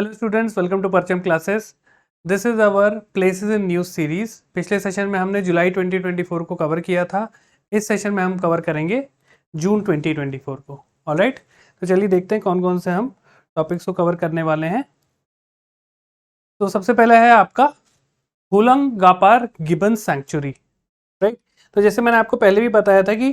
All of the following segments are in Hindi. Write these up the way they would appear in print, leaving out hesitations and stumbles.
Hello students, welcome to Parcham classes. This is our places in news series. पिछले सेशन में हमने जुलाई 2024 को कवर किया था। इस सेशन में हम कवर करेंगे जून 2024 को। ऑलराइट, तो चलिए देखते हैं कौन कौन से हम टॉपिक्स को कवर करने वाले हैं। तो सबसे पहले है आपका हुलंगापार गिबन सैंक्चुरी। राइट, तो जैसे मैंने आपको पहले भी बताया था कि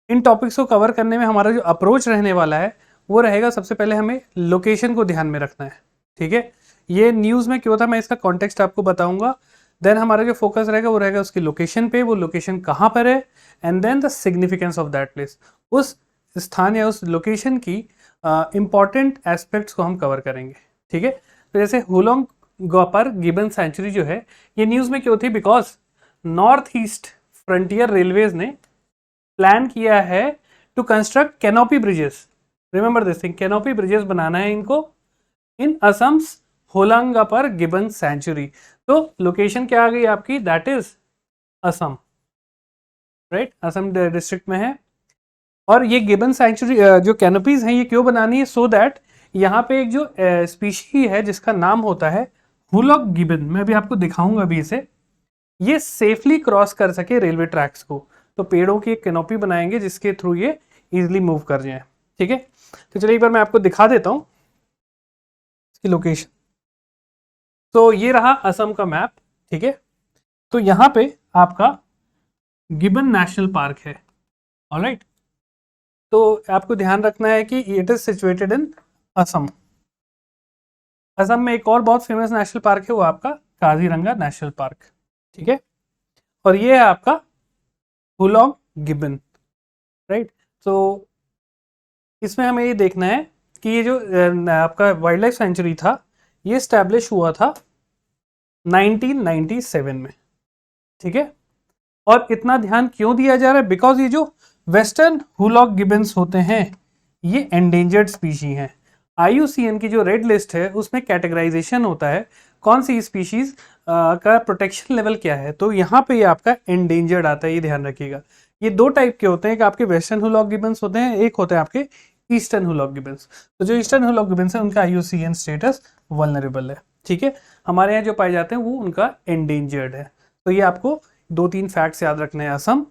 इन टॉपिक्स को कवर करने में हमारा जो अप्रोच रहने वाला है वो रहेगा, सबसे पहले हमें लोकेशन को ध्यान में रखना है। ठीक है, ये न्यूज़ में क्यों था मैं इसका कॉन्टेक्स्ट आपको बताऊंगा। देन हमारा जो फोकस रहेगा वो रहेगा उसकी लोकेशन पे, वो लोकेशन कहाँ पर है, and then the significance of that place. उस स्थान या उस लोकेशन की इंपॉर्टेंट एस्पेक्ट्स को हम कवर करेंगे। ठीक है, तो जैसे हुलोंग गोपर गिबन सेंचुरी जो है ये न्यूज़ में क्यों थी, because north east frontier railways ने प्लान किया है to construct canopy bridges. Remember this thing, canopy bridges बनाना है इनको in Assam's Hollongapar gibbon sanctuary. तो लोकेशन क्या आ गई आपकी, that is Assam. Right, Assam district में है। और ये गिबन सेंचुरी जो कैनोपीज हैं ये क्यों बनानी है, सो दैट यहाँ पे एक जो स्पीशी है जिसका नाम होता है हुलॉक गिबन, मैं भी आपको दिखाऊंगा अभी इसे, ये सेफली क्रॉस कर सके रेलवे ट्रैक्स को। तो पेड़ों की एक कैनोपी बनाएंगे जिसके थ्रू ये इजिली मूव कर जाए। ठीक है, तो चलिए एक बार मैं आपको दिखा देता हूं इसकी लोकेशन। तो ये रहा असम का मैप। ठीक है, तो यहां पे आपका गिबन नेशनल पार्क है। ऑलराइट, तो आपको ध्यान रखना है कि इट इज सिचुएटेड इन असम। असम में एक और बहुत फेमस नेशनल पार्क है, वो आपका काजीरंगा नेशनल पार्क। ठीक है, और ये है आपका हुलॉन्ग गिबन। राइट, तो इसमें हमें ये देखना है कि ये जो आपका वाइल्ड लाइफ सेंचुरी था ये स्टैब्लिश हुआ था 1997 में। ठीक है, और इतना ध्यान क्यों दिया जा रहा है, बिकॉज ये जो वेस्टर्न हुलॉक गिबन्स होते हैं ये एंडेंजर्ड स्पीशी हैं। IUCN की जो रेड लिस्ट है उसमें कैटेगराइजेशन होता है कौन सी स्पीशीज का प्रोटेक्शन लेवल क्या है। तो यहाँ पे ये आपका एंडेंजर्ड आता है, ये ध्यान रखिएगा। ये दो टाइप के होते हैं, एक आपके वेस्टर्न हुलॉक गिबन्स होते हैं, एक होते हैं आपके ईस्टर्न हुलॉक गिबन्स। तो जो ईस्टर्न हुलॉक गिबन्स है उनका IUCN स्टेटस वल्नरेबल है। ठीक है, हमारे यहाँ जो पाए जाते हैं वो उनका एंडेंजर्ड है। तो ये आपको दो तीन फैक्ट्स याद रखने हैं, असम,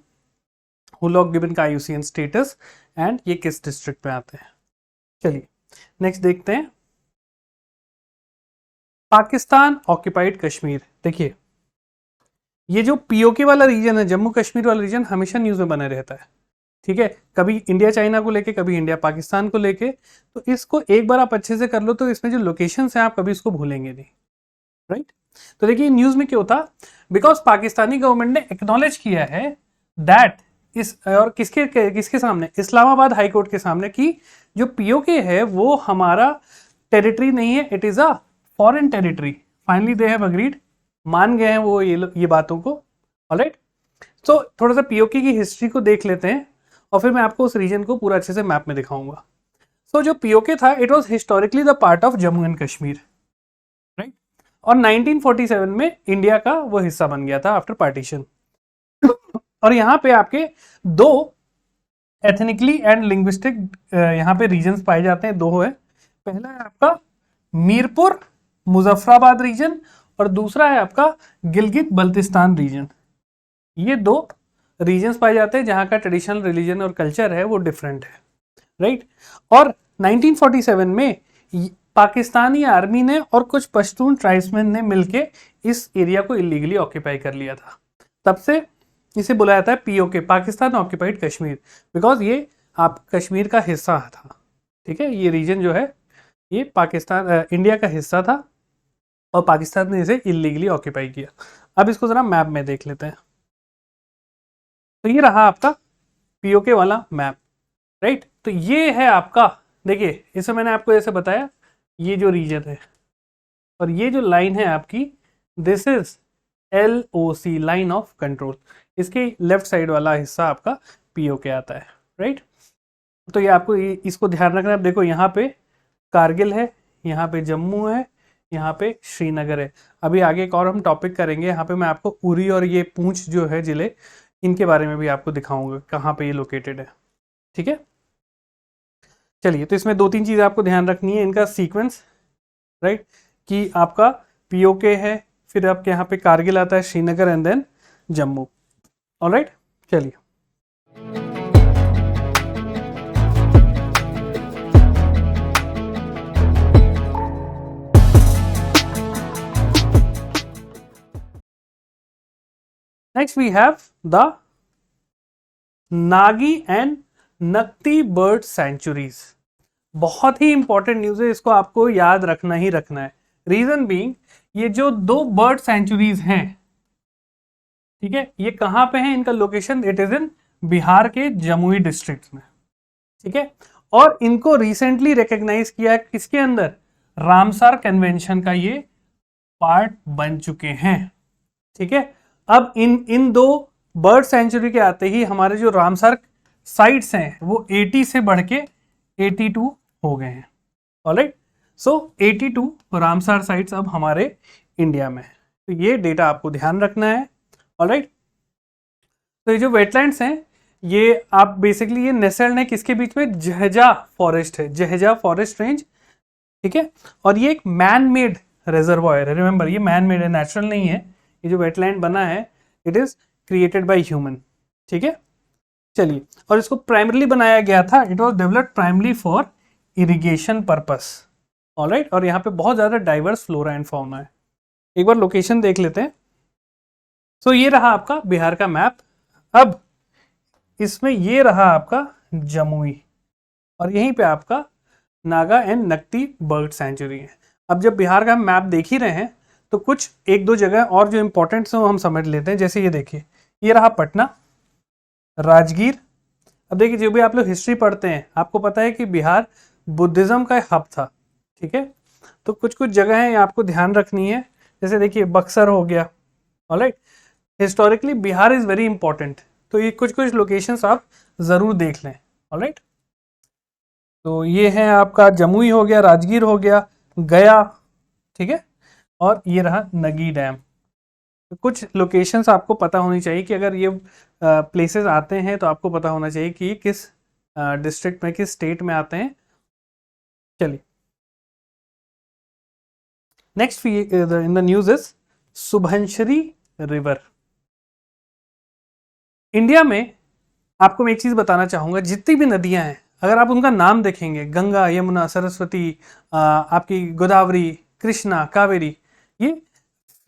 हुलॉक गिबन का IUCN स्टेटस, एंड ये किस डिस्ट्रिक्ट में आते हैं। चलिए नेक्स्ट देखते हैं, पाकिस्तान ऑक्यूपाइड कश्मीर। देखिए ये जो POK वाला रीजन है, जम्मू कश्मीर वाला रीजन, हमेशा न्यूज में बना रहता है। ठीक है, कभी इंडिया चाइना को लेके, कभी इंडिया पाकिस्तान को लेके। तो इसको एक बार आप अच्छे से कर लो तो इसमें जो लोकेशंस हैं आप कभी इसको भूलेंगे नहीं। राइट, तो देखिए न्यूज में क्यों था, बिकॉज पाकिस्तानी गवर्नमेंट ने एक्नॉलेज किया है दैट इस, और किसके किसके सामने, इस्लामाबाद हाई कोर्ट के सामने, कि जो POK है वो हमारा टेरिटरी नहीं है, it is a foreign territory. Finally they have agreed, मान गए हैं वो ये बातों को। ऑलराइट, तो थोड़ा सा POK की हिस्ट्री को देख लेते हैं और फिर मैं आपको उस रीजन को पूरा अच्छे से मैप में दिखाऊंगा। सो जो POK था it was historically the part of Jammu and Kashmir. Right, और 1947 में इंडिया का वो हिस्सा बन गया था आफ्टर पार्टीशन। और यहाँ पे आपके दो एथनिकली एंड लिंग्विस्टिक यहाँ पे रीजन्स पाए जाते हैं, दो है। पहला है आपका मीरपुर मुजफ्फराबाद रीजन और दूसरा है आपका गिलगित बल्तिस्तान रीजन। ये दो रीजन्स पाए जाते हैं जहाँ का ट्रेडिशनल रिलीजन और कल्चर है वो डिफरेंट है। राइट, और 1947 में पाकिस्तानी आर्मी ने और पश्तून पश्तून ट्राइब्समैन ने मिलके इस एरिया को इलीगली ऑक्यूपाई कर लिया था। तब से इसे बुलाया जाता है POK, Pakistan occupied Kashmir, because ये आप कश्मीर का हिस्सा था। ठीक है, ये रीजन जो है ये पाकिस्तान इंडिया का हिस्सा था और पाकिस्तान ने इसे इलीगली ऑक्यूपाई किया। अब इसको जरा मैप में देख लेते हैं। तो ये रहा आपका POK वाला मैप। राइट, तो ये है आपका, देखिए इसे मैंने आपको ऐसे बताया, ये जो रीजन है और ये जो लाइन है आपकी, this is LOC, line of control. इसके लेफ्ट साइड वाला हिस्सा आपका POK आता है। राइट, तो ये आपको इसको ध्यान रखना है। देखो यहाँ पे कारगिल है, यहाँ पे जम्मू है, यहाँ पे श्रीनगर है। अभी आगे एक और हम टॉपिक करेंगे, यहाँ पे मैं आपको उरी और ये पूंछ जो है जिले, इनके बारे में भी आपको दिखाऊंगा कहाँ पे ये लोकेटेड है। ठीक है, चलिए तो इसमें दो तीन चीज़ें आपको ध्यान रखनी है, इनका सीक्वेंस। राइट, कि आपका पीओके है, फिर आपके यहाँ पे कारगिल आता है, Srinagar and then Jammu. Alright, चलिए next we have the Nagi and Nakti bird sanctuaries. बहुत ही इंपॉर्टेंट न्यूज है, इसको आपको याद रखना ही रखना है। रीजन बीइंग, ये जो 2 बर्ड सेंचुरीज हैं, ठीक है, ये कहां पे हैं, इनका location it is in Bihar के जमुई डिस्ट्रिक्ट में, ठीक है। और इनको रिसेंटली रिकॉग्नाइज किया है किसके अंदर, रामसार कन्वेंशन का ये पार्ट बन चुके हैं, ठीक है। अब इन 2 बर्ड सेंचुरी के आते ही हमारे जो रामसार साइट्स हैं वो 80 से बढ़ के 82 हो गए हैं। ऑलराइट, सो 82 रामसार साइट्स अब हमारे इंडिया में है, तो ये डेटा आपको ध्यान रखना है। ऑलराइट, तो ये जो वेटलैंड्स हैं ये आप बेसिकली ये नेसेल्ड है किसके बीच में, जहजा फॉरेस्ट है, जहजा फॉरेस्ट रेंज, ठीक है। और ये एक मैन मेड रिजर्वॉयर है, रिमेंबर ये मैन मेड है, नेचुरल नहीं है। ये जो वेटलैंड बना है it is created by human, ठीक है। चलिए, और इसको प्राइमरली बनाया गया था, it was developed primarily for irrigation purpose. Alright, और यहाँ पे बहुत ज्यादा डाइवर्स फ्लोरा एंड फौना है। एक बार लोकेशन देख लेते हैं। सो ये रहा आपका बिहार का मैप। अब इसमें ये रहा आपका जमुई, और यहीं पे आपका Naga and Nakti bird sanctuary है। अब जब बिहार का मैप देख ही रहे हैं तो कुछ 1-2 जगह और जो इंपॉर्टेंट है वो हम समझ लेते हैं। जैसे ये देखिए, ये रहा पटना, राजगीर। अब देखिए, जो भी आप लोग हिस्ट्री पढ़ते हैं आपको पता है कि बिहार बुद्धिज्म का हब था, ठीक है। तो कुछ कुछ जगह है आपको ध्यान रखनी है। जैसे देखिए बक्सर हो गया। Alright, historically Bihar is very important, तो ये कुछ कुछ लोकेशंस आप जरूर देख लें। ऑलराइट, तो ये है आपका जमुई हो गया, राजगीर हो गया, गया, ठीक है, और ये रहा नगी डैम। तो कुछ लोकेशंस आपको पता होनी चाहिए कि अगर ये प्लेसेस आते हैं तो आपको पता होना चाहिए कि किस डिस्ट्रिक्ट में, किस स्टेट में आते हैं। चलिए, next in the news is Subansiri river. India में आपको मैं एक चीज बताना चाहूंगा, जितनी भी नदियां हैं अगर आप उनका नाम देखेंगे, गंगा, यमुना, सरस्वती, आपकी गोदावरी, कृष्णा, कावेरी, ये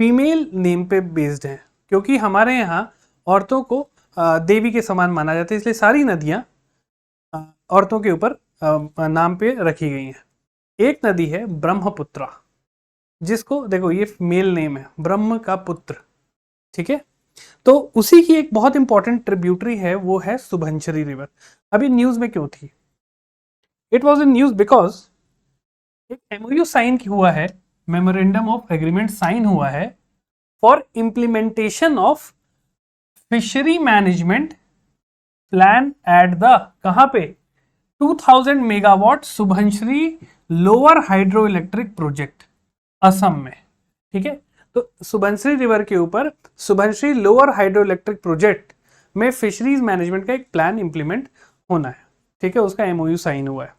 फीमेल नेम पे बेस्ड है, क्योंकि हमारे यहाँ औरतों को देवी के समान माना जाता है, इसलिए सारी नदियाँ औरतों के ऊपर नाम पे रखी गई हैं। एक नदी है ब्रह्मपुत्रा, जिसको देखो ये मेल नेम है, ब्रह्म का पुत्र, ठीक है। तो उसी की एक बहुत इंपॉर्टेंट ट्रिब्यूटरी है, वो है सुबनसिरी रिवर। अभी न्यूज में क्यों थी, it was in news because एक एमओयू साइन हुआ है, मेमोरेंडम ऑफ एग्रीमेंट साइन हुआ है for implementation of fishery management plan at the, कहां पे, 2000 megawatt Subansiri lower hydro electric project, Assam में, ठीक है। तो सुबनसिरी रिवर के ऊपर Subansiri lower hydro electric project में फिशरीज मैनेजमेंट का एक प्लान इंप्लीमेंट होना है, ठीक है, उसका एमओयू साइन हुआ है।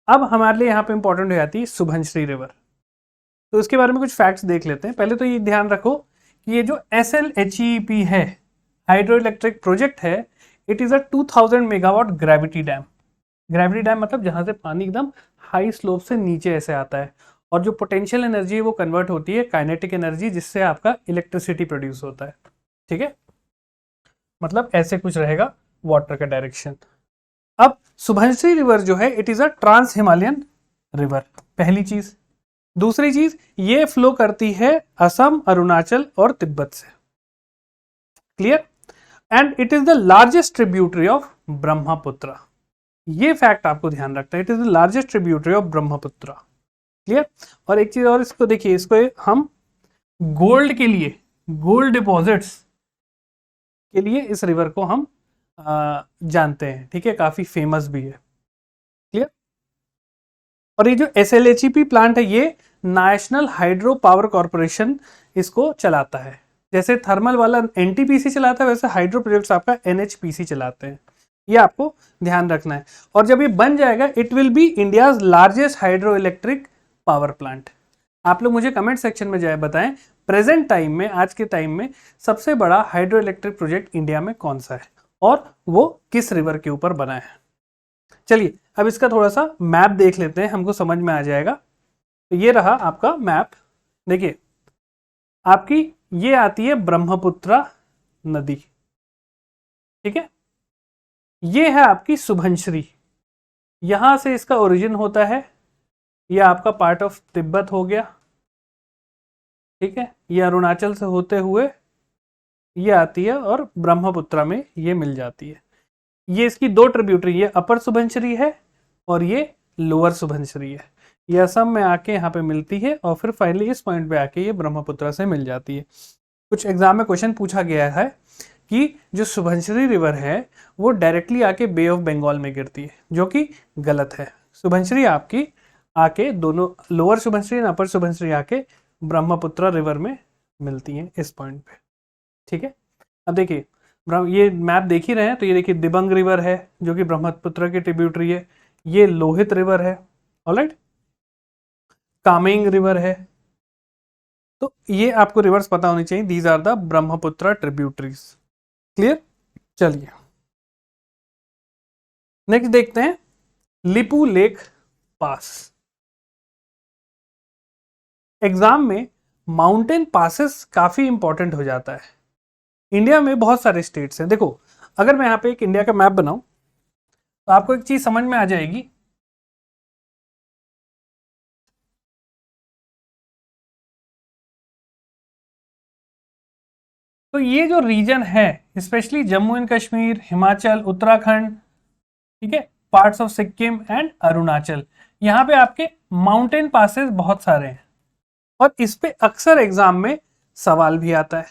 अब हमारे लिए यहाँ पे इंपॉर्टेंट हो जाती है सुबनसिरी रिवर, तो इसके बारे में कुछ फैक्ट्स देख लेते हैं। पहले तो ये ध्यान रखो कि ये जो SLHEP है, हाइड्रो इलेक्ट्रिक प्रोजेक्ट है, it is a 2000 megawatt gravity dam. Gravity dam मतलब जहां से पानी एकदम हाई स्लोप से नीचे ऐसे आता है, और जो पोटेंशियल एनर्जी है वो कन्वर्ट होती है काइनेटिक एनर्जी, जिससे आपका इलेक्ट्रिसिटी प्रोड्यूस होता है, ठीक है। मतलब ऐसे कुछ रहेगा वाटर का डायरेक्शन। अब सुबनसिरी रिवर जो है it is a trans Himalayan river, पहली चीज। दूसरी चीज, ये फ्लो करती है असम, अरुणाचल और तिब्बत से, clear. And it is the largest tributary of Brahmaputra, ये फैक्ट आपको ध्यान रखना है, it is the largest tributary of Brahmaputra, clear. और एक चीज और, इसको देखिए, इसको हम गोल्ड के लिए, गोल्ड डिपॉजिट्स के लिए इस रिवर को हम जानते हैं, ठीक है, काफी फेमस भी है, क्लियर। और ये जो SLHEP प्लांट है ये नेशनल हाइड्रो पावर कॉर्पोरेशन इसको चलाता है। जैसे थर्मल वाला NTPC चलाता है, वैसे हाइड्रो प्रोजेक्ट्स आपका NHPC चलाते हैं, ये आपको ध्यान रखना है। और जब ये बन जाएगा it will be India's largest hydro electric power plant, आप लोग मुझे कमेंट सेक्शन में जाए बताएं प्रेजेंट टाइम में, आज के टाइम में सबसे बड़ा हाइड्रो इलेक्ट्रिक प्रोजेक्ट इंडिया में कौन सा है और वो किस रिवर के ऊपर बना है। चलिए अब इसका थोड़ा सा मैप देख लेते हैं, हमको समझ में आ जाएगा। तो ये रहा आपका मैप। देखिए आपकी ये आती है ब्रह्मपुत्रा नदी, ठीक है। ये है आपकी सुबनश्री, यहां से इसका ओरिजिन होता है। ये आपका पार्ट ऑफ तिब्बत हो गया, ठीक है। ये अरुणाचल से होते हुए ये आती है और ब्रह्मपुत्रा में ये मिल जाती है। ये इसकी दो ट्रिब्यूटरी, ये अपर सुबनश्री है और ये लोअर सुबनश्री है। ये असम में आके यहाँ पे मिलती है और फिर फाइनली इस पॉइंट पे आके ये ब्रह्मपुत्रा से मिल जाती है। कुछ एग्जाम में क्वेश्चन पूछा गया है कि जो सुबनश्री रिवर है वो डायरेक्टली आके बे ऑफ बंगाल में गिरती है, जो कि गलत है। सुबनश्री आपकी आके दोनों लोअर सुबनश्री और अपर सुबनश्री आके ब्रह्मपुत्रा रिवर में मिलती हैं इस पॉइंट पे, ठीक है। अब देखिए ये मैप देख ही रहे हैं, तो ये देखिए दिबंग रिवर है जो कि ब्रह्मपुत्र की ट्रिब्यूटरी है। ये लोहित रिवर है, ऑलराइट। कामेंग रिवर है। तो ये आपको रिवर्स पता होनी चाहिए। These are the Brahmaputra tributaries. Clear. चलिए नेक्स्ट देखते हैं लिपू लेक पास। एग्जाम में माउंटेन पासेस काफी इंपॉर्टेंट हो जाता है। इंडिया में बहुत सारे स्टेट्स हैं। देखो अगर मैं यहाँ पे एक इंडिया का मैप बनाऊं तो आपको एक चीज समझ में आ जाएगी। तो ये जो रीजन है स्पेशली जम्मू एंड कश्मीर, हिमाचल, उत्तराखंड, ठीक है, parts of Sikkim and Arunachal, यहाँ पे आपके माउंटेन पासेस बहुत सारे हैं और इस पे अक्सर एग्जाम में सवाल भी आता है,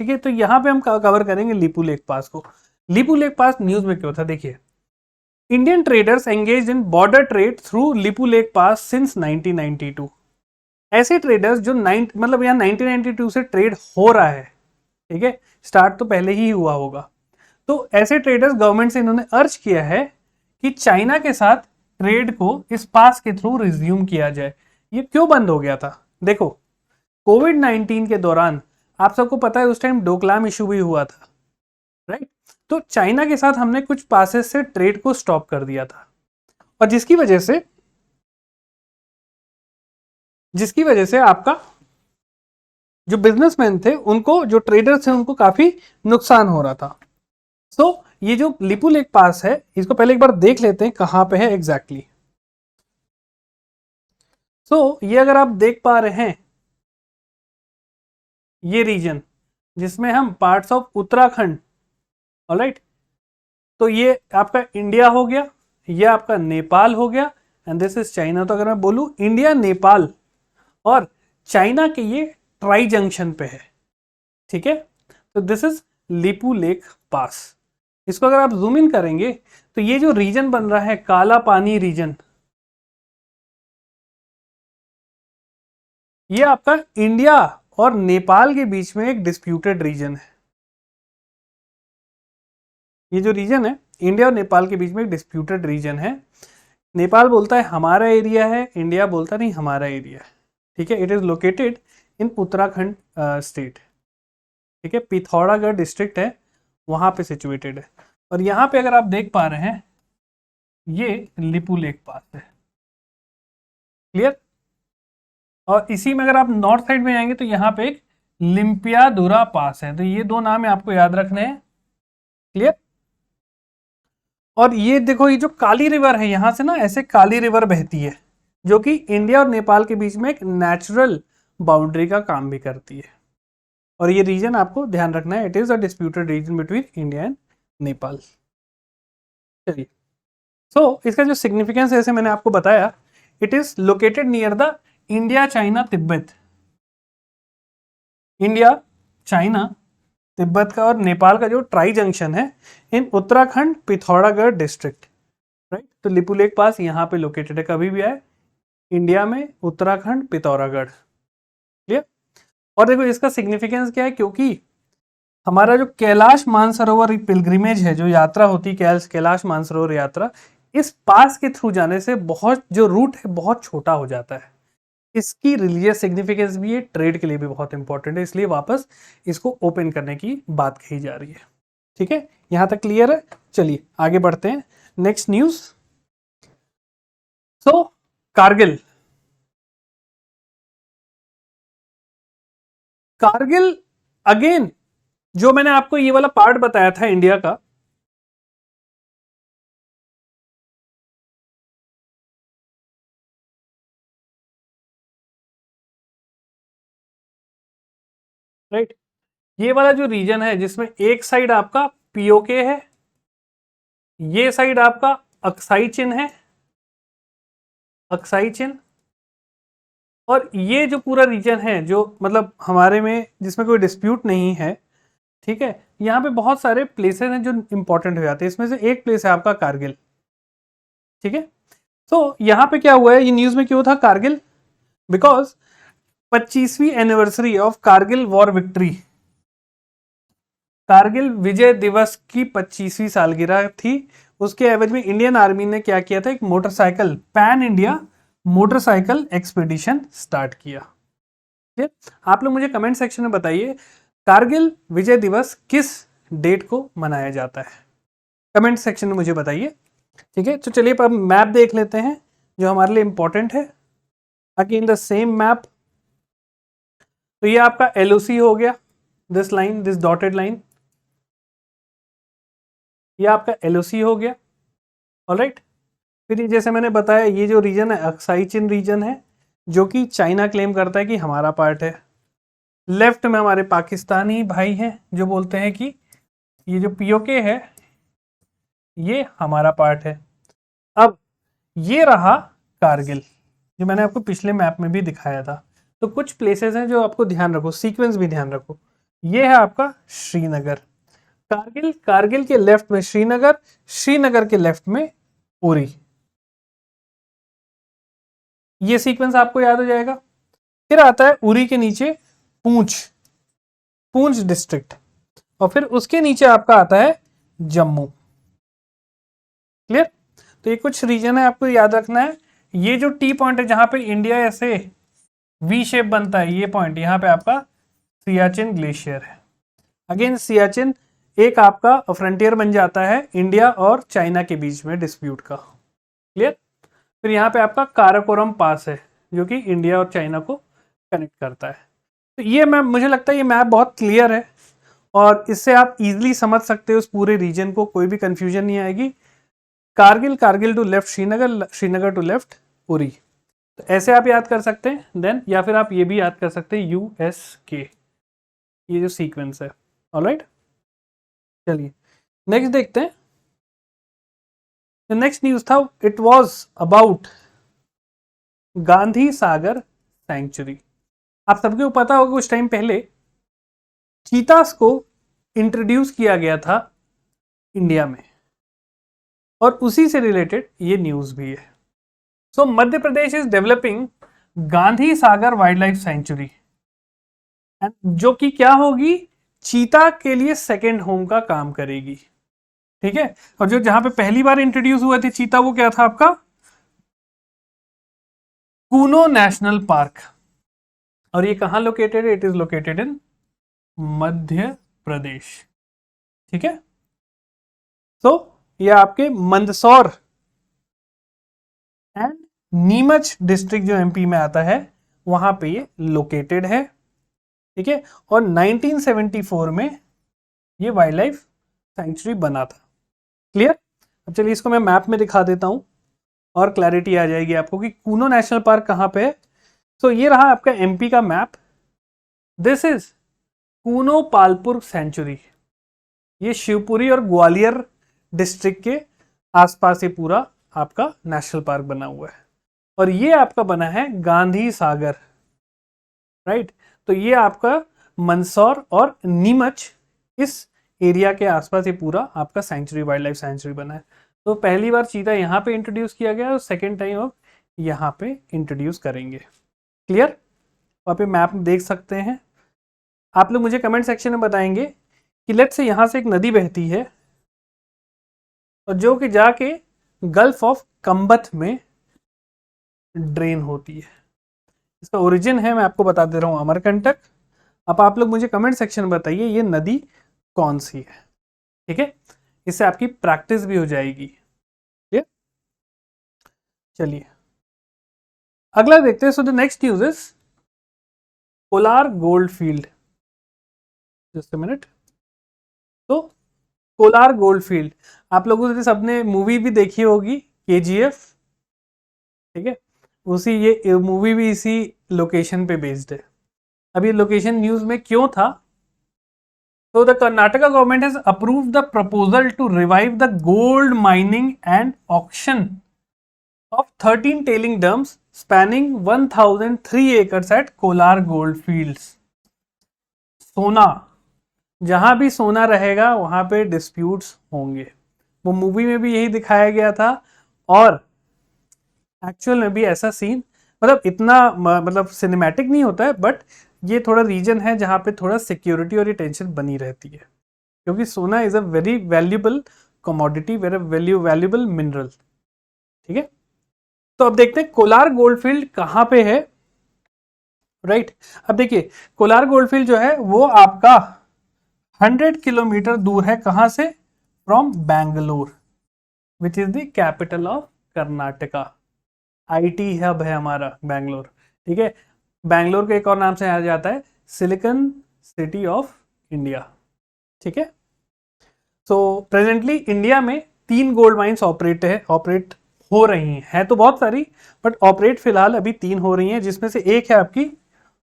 ठीक है। तो यहाँ पे हम कवर करेंगे लिपू लेक पास को। लिपू लेक पास न्यूज में क्यों था, देखिए Indian traders engage in border trade through Lipu lake pass since 1992। ऐसे ट्रेडर्स जो मतलब यहाँ 1992 से ट्रेड हो रहा है, ठीक है, स्टार्ट तो पहले ही हुआ होगा। तो ऐसे ट्रेडर्स गवर्नमेंट से इन्होंने अर्ज किया है कि चाइना के साथ ट्रेड को इस पास के थ्रू रिज्यूम किया जाए। ये क्यों बंद हो गया था, देखो कोविड-19 के दौरान आप सबको पता है उस टाइम डोकलाम इशू भी हुआ था, राइट। तो चाइना के साथ हमने कुछ पासेस से ट्रेड को स्टॉप कर दिया था और जिसकी वजह से आपका जो बिजनेसमैन थे उनको, जो ट्रेडर्स थे उनको काफी नुकसान हो रहा था। सो ये जो लिपू लेक पास है इसको पहले एक बार देख लेते हैं कहां पे है एग्जैक्टली। सो ये अगर आप देख पा रहे हैं ये रीजन जिसमें हम पार्ट्स ऑफ उत्तराखंड, ऑलराइट, तो ये आपका इंडिया हो गया, ये आपका नेपाल हो गया एंड दिस इज चाइना। तो अगर मैं बोलूं इंडिया, नेपाल और चाइना के ये ट्राई जंक्शन पे है, ठीक है। तो दिस इज लिपू लेक पास। इसको अगर आप जूम इन करेंगे तो ये जो रीजन बन रहा है काला पानी रीजन, ये आपका इंडिया और नेपाल के बीच में एक डिस्प्यूटेड रीजन है। ये जो रीजन है इंडिया और नेपाल के बीच में एक डिस्प्यूटेड रीजन है। नेपाल बोलता है हमारा एरिया है, इंडिया बोलता नहीं हमारा एरिया है, ठीक है। It is located in Uttarakhand state, ठीक है, पिथौरागढ़ डिस्ट्रिक्ट है, वहां पे सिचुएटेड है। और यहाँ पे अगर आप देख पा रहे हैं ये लिपू लेक पास है, क्लियर। और इसी में अगर आप नॉर्थ साइड में आएंगे तो यहाँ पे एक लिम्पियादुरा पास है। तो ये दो नाम है आपको याद रखने हैं, क्लियर। और ये देखो ये जो काली रिवर है यहां से ना ऐसे काली रिवर बहती है जो कि इंडिया और नेपाल के बीच में एक नेचुरल बाउंड्री का काम भी करती है। और ये रीजन आपको ध्यान रखना है, it is a disputed region between India and Nepal. चलिए सो इसका जो सिग्निफिकेंस है, जैसे मैंने आपको बताया, it is located near the India China Tibet, India China Tibet का और नेपाल का जो ट्राई जंक्शन है इन उत्तराखंड पिथौरागढ़ डिस्ट्रिक्ट, राइट। तो लिपू लेक पास यहाँ पे लोकेटेड है, कभी भी आए इंडिया में उत्तराखंड पिथौरागढ़, क्लियर। और देखो इसका सिग्निफिकेंस क्या है, क्योंकि हमारा जो कैलाश मानसरोवर पिलग्रिमेज है, जो यात्रा होती है कैलाश मानसरोवर यात्रा, इस पास के थ्रू जाने से बहुत जो रूट है बहुत छोटा हो जाता है। इसकी रिलीजियस सिग्निफिकेंस भी है, ट्रेड के लिए भी बहुत इंपॉर्टेंट है, इसलिए वापस इसको ओपन करने की बात कही जा रही है। ठीक है, यहां तक क्लियर है। चलिए आगे बढ़ते हैं, नेक्स्ट न्यूज। सो कारगिल, कारगिल अगेन, जो मैंने आपको ये वाला पार्ट बताया था इंडिया का, राइट, ये वाला जो रीजन है जिसमें एक साइड आपका पीओके है, ये साइड आपका अक्साई चिन है, अक्साई चिन, और ये जो पूरा रीजन है जो मतलब हमारे में जिसमें कोई डिस्प्यूट नहीं है, ठीक है, यहाँ पे बहुत सारे प्लेसेस हैं जो इंपॉर्टेंट हो जाते हैं, इसमें से एक प्लेस है आपका कारगिल। ठीक है, तो यहाँ पे क्या हुआ है, ये न्यूज में क्यों था कारगिल, बिकॉज 25वीं anniversary of Kargil war victory, Kargil Vijay Diwas की 25वीं सालगिरह थी। उसके एवज में इंडियन आर्मी ने क्या किया था, एक motorcycle, pan India motorcycle expedition start किया। ठीक है, आप लोग मुझे कमेंट सेक्शन में बताइए कारगिल विजय दिवस किस डेट को मनाया जाता है, कमेंट सेक्शन में मुझे बताइए। ठीक है, तो चलिए अब मैप देख लेते हैं जो हमारे लिए इंपॉर्टेंट है। अगेन द सेम मैप, तो ये आपका एलओसी हो गया, this line, this dotted line, ये आपका एलओसी हो गया। ऑलराइट, फिर ये जैसे मैंने बताया ये जो रीजन है अक्साई चिन रीजन है, जो कि चाइना क्लेम करता है कि हमारा पार्ट है। लेफ्ट में हमारे पाकिस्तानी भाई हैं जो बोलते हैं कि ये जो पीओके है ये हमारा पार्ट है। अब ये रहा कारगिल, जो मैंने आपको पिछले मैप में भी दिखाया था। तो कुछ प्लेसेस हैं जो आपको ध्यान रखो, सीक्वेंस भी ध्यान रखो। ये है आपका श्रीनगर, कारगिल, कारगिल के लेफ्ट में श्रीनगर, श्रीनगर के लेफ्ट में उरी, ये सीक्वेंस आपको याद हो जाएगा। फिर आता है उरी के नीचे पूंछ, पूंछ डिस्ट्रिक्ट, और फिर उसके नीचे आपका आता है जम्मू। क्लियर, तो ये कुछ रीजन है आपको याद रखना है। ये जो टी पॉइंट है जहां पे इंडिया ऐसे वी शेप बनता है, ये पॉइंट यहाँ पे आपका सियाचिन ग्लेशियर है। अगेन सियाचिन एक आपका फ्रंटियर बन जाता है इंडिया और चाइना के बीच में डिस्प्यूट का। क्लियर, फिर यहाँ पे आपका काराकोरम पास है जो कि इंडिया और चाइना को कनेक्ट करता है। तो ये मैप, मुझे लगता है ये मैप बहुत क्लियर है और इससे आप इजीली समझ सकते हो उस पूरे रीजन को, कोई भी कंफ्यूजन नहीं आएगी। Kargil, Kargil to left Srinagar, Srinagar to left Uri, तो ऐसे आप याद कर सकते हैं। देन या फिर आप ये भी याद कर सकते हैं USK, ये जो सीक्वेंस है। ऑलराइट, चलिए नेक्स्ट देखते हैं। नेक्स्ट न्यूज था, it was about Gandhi Sagar sanctuary. आप सबको पता होगा कुछ टाइम पहले चीतास को इंट्रोड्यूस किया गया था इंडिया में, और उसी से रिलेटेड ये न्यूज भी है। So Madhya Pradesh is developing Gandhi Sagar wildlife sanctuary, जो कि क्या होगी, चीता के लिए सेकेंड होम का काम करेगी। ठीक है, और जो जहां पे पहली बार इंट्रोड्यूस हुए थे चीता, वो क्या था आपका कूनो नेशनल पार्क, और ये कहां लोकेटेड है, इट इज लोकेटेड इन मध्य प्रदेश। ठीक है, तो ये आपके मंदसौर एंड नीमच डिस्ट्रिक्ट जो MP में आता है वहां पे ये लोकेटेड है। ठीक है, और 1974 में ये वाइल्ड लाइफ सेंचुरी बना था। क्लियर, अब चलिए इसको मैं मैप में दिखा देता हूं और क्लैरिटी आ जाएगी आपको कि कूनो नेशनल पार्क कहां पे है। तो ये रहा आपका MP का map, this is Kuno Palpur sanctuary, ये शिवपुरी और ग्वालियर डिस्ट्रिक्ट के आसपास ये पूरा आपका नेशनल पार्क बना हुआ है, और ये आपका बना है गांधी सागर। राइट, तो ये आपका मंदसौर और नीमच इस एरिया के आसपास ये पूरा आपका सेंचुरी, वाइल्ड लाइफ सेंचुरी बना है। तो पहली बार चीता यहाँ पे इंट्रोड्यूस किया गया और सेकेंड टाइम अब यहाँ पे इंट्रोड्यूस करेंगे। क्लियर, वहाँ पे मैप देख सकते हैं आप लोग। मुझे कमेंट सेक्शन में बताएंगे कि लेट्स से यहाँ से एक नदी बहती है और जो कि जाके गल्फ ऑफ कंबत में ड्रेन होती है। इसका ओरिजिन है, मैं आपको बता दे रहा हूँ, अमरकंटक। अब आप लोग मुझे कमेंट सेक्शन में बताइए ये नदी कौन सी है, ठीक है। इससे आपकी प्रैक्टिस भी हो जाएगी, ठीक है। चलिए अगला देखते हैं। So the next news is Kolar gold field. Just a minute. तो कोलार गोल्ड फील्ड, आप लोगों ने सबने मूवी भी देखी होगी, केजीएफ, ठीक है। उसी ये मूवी भी इसी लोकेशन पे बेस्ड है। अब ये लोकेशन न्यूज में क्यों था? तो the Karnataka government has approved the proposal to revive the gold mining and auction of 13 tailing dams spanning 1003 acres at Kolar gold fields। सोना, जहां भी सोना रहेगा वहां पे डिस्प्यूट्स होंगे। वो मूवी में भी यही दिखाया गया था, और एक्चुअल में भी ऐसा सीन, मतलब इतना मतलब सिनेमैटिक नहीं होता है, बट ये थोड़ा रीजन है जहां पे थोड़ा सिक्योरिटी और टेंशन बनी रहती है, क्योंकि सोना is a very valuable commodity, very valuable mineral, ठीक है। तो अब देखते हैं कोलार गोल्डफील्ड कहां पे है, राइट। अब देखिए कोलार गोल्डफील्ड जो है वो आपका 100 किलोमीटर दूर है, कहां से? From Bangalore, which is the capital of Karnataka. IT hub है हमारा बैंगलोर, ठीक है। बैंगलोर के एक और नाम से कहा जाता है सिलिकॉन सिटी ऑफ इंडिया, ठीक है। सो प्रेजेंटली इंडिया में 3 गोल्ड माइंस ऑपरेट हो रही हैं तो बहुत सारी, बट ऑपरेट फिलहाल अभी 3 हो रही हैं, जिसमें से एक है आपकी